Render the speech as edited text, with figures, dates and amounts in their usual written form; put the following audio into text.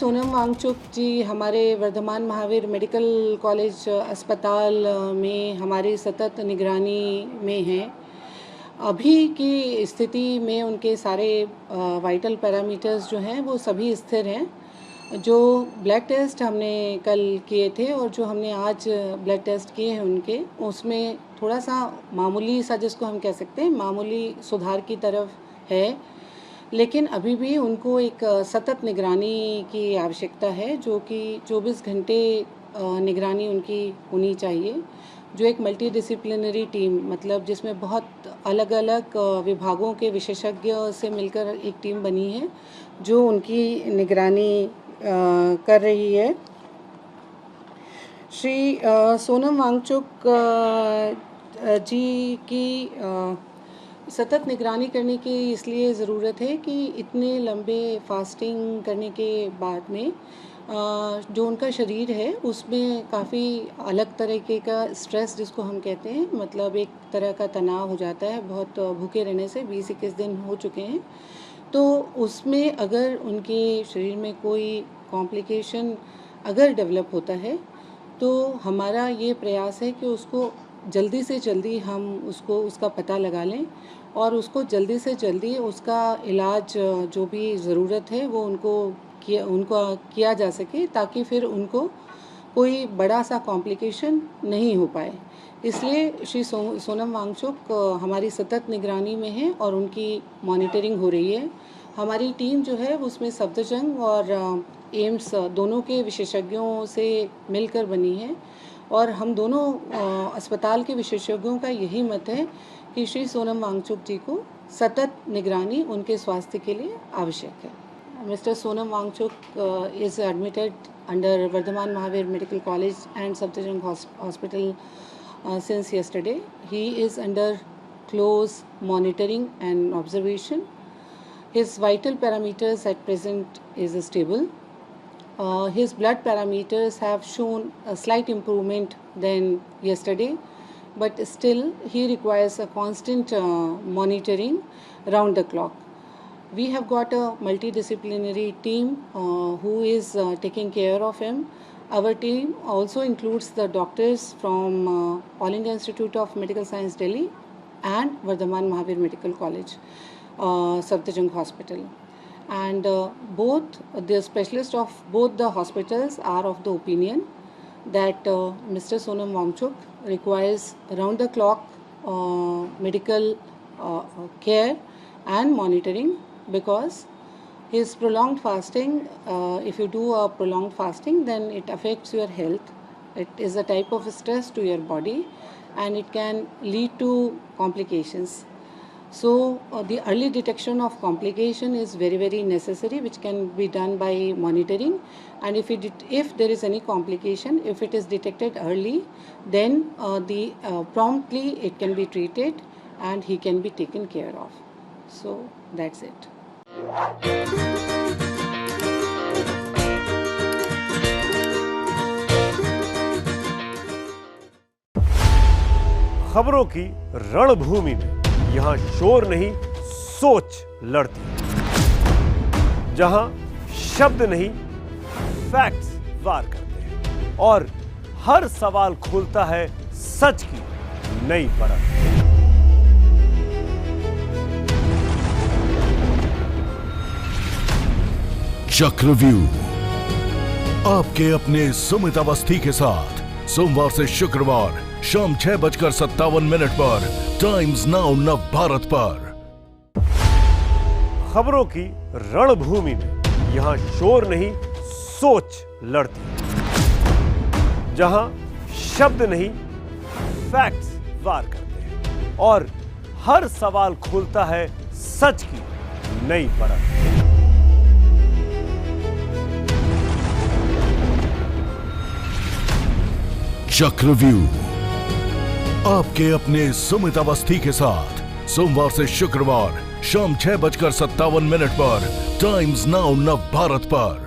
सोनम वांगचुक जी हमारे Varthaman Mahavir medical college अस्पताल में हमारी सतत निगरानी में हैं। अभी की स्थिति में उनके सारे वाइटल पैरामीटर्स जो हैं वो सभी स्थिर हैं। जो ब्लड टेस्ट हमने कल किए थे और जो हमने आज ब्लड टेस्ट किए हैं उनके, उसमें थोड़ा सा मामूली सा, जिसको हम कह सकते हैं मामूली सुधार की तरफ है, लेकिन अभी भी उनको एक सतत निगरानी की आवश्यकता है, जो कि 24 घंटे निगरानी उनकी होनी चाहिए। जो एक मल्टी डिसिप्लिनरी टीम, मतलब जिसमें बहुत अलग अलग विभागों के विशेषज्ञ से मिलकर एक टीम बनी है जो उनकी निगरानी कर रही है। श्री सोनम वांगचुक जी की सतत निगरानी करने की इसलिए ज़रूरत है कि इतने लंबे फास्टिंग करने के बाद में जो उनका शरीर है उसमें काफ़ी अलग तरीके का स्ट्रेस, जिसको हम कहते हैं, मतलब एक तरह का तनाव हो जाता है बहुत भूखे रहने से। 20-21 दिन हो चुके हैं, तो उसमें अगर उनके शरीर में कोई कॉम्प्लिकेशन अगर डेवलप होता है तो हमारा ये प्रयास है कि उसको जल्दी से जल्दी हम उसका पता लगा लें और उसको जल्दी से जल्दी उसका इलाज जो भी ज़रूरत है वो उनको किया जा सके, ताकि फिर उनको कोई बड़ा सा कॉम्प्लिकेशन नहीं हो पाए। इसलिए श्री सोनम वांगचुक हमारी सतत निगरानी में है और उनकी मॉनिटरिंग हो रही है। हमारी टीम जो है उसमें सफदरजंग और एम्स दोनों के विशेषज्ञों से मिलकर बनी है और हम दोनों अस्पताल के विशेषज्ञों का यही मत है कि श्री सोनम वांगचुक जी को सतत निगरानी उनके स्वास्थ्य के लिए आवश्यक है। Mister Sonam Wangchuk is admitted under Vardhaman Mahavir Medical College and Safdarjung Hospital since yesterday. He is under close monitoring and observation. His vital parameters at present is stable. His blood parameters have shown a slight improvement than yesterday, but still he requires a constant monitoring round the clock. We have got a multidisciplinary team who is taking care of him. Our team also includes the doctors from All India Institute of Medical Science, Delhi, and Vardhaman Mahavir Medical College, Safdarjung Hospital. And both the specialists of both the hospitals are of the opinion that Mr. Sonam Wangchuk requires round-the-clock medical care and monitoring, because his prolonged fasting, if you do a prolonged fasting, then it affects your health. It is a type of stress to your body and it can lead to complications. So the early detection of complication is very, very necessary, which can be done by monitoring. And if there is any complication, if it is detected early, then promptly it can be treated and he can be taken care of. So that's it. खबरों की रणभूमि में यहां शोर नहीं, सोच लड़ती है। जहां शब्द नहीं, फैक्ट्स वार करते हैं और हर सवाल खोलता है सच की नई परत। चक्रव्यूह आपके अपने सुमित अवस्थी के साथ सोमवार से शुक्रवार शाम 6:57 पर टाइम्स नाउ नव भारत पर। खबरों की रणभूमि में यहां शोर नहीं, सोच लड़ती है। जहां शब्द नहीं, फैक्ट्स वार करते हैं और हर सवाल खोलता है सच की नई परत। चक्रव्यूह आपके अपने सुमित अवस्थी के साथ सोमवार से शुक्रवार शाम 6:57 पर टाइम्स नाउ नव भारत पर।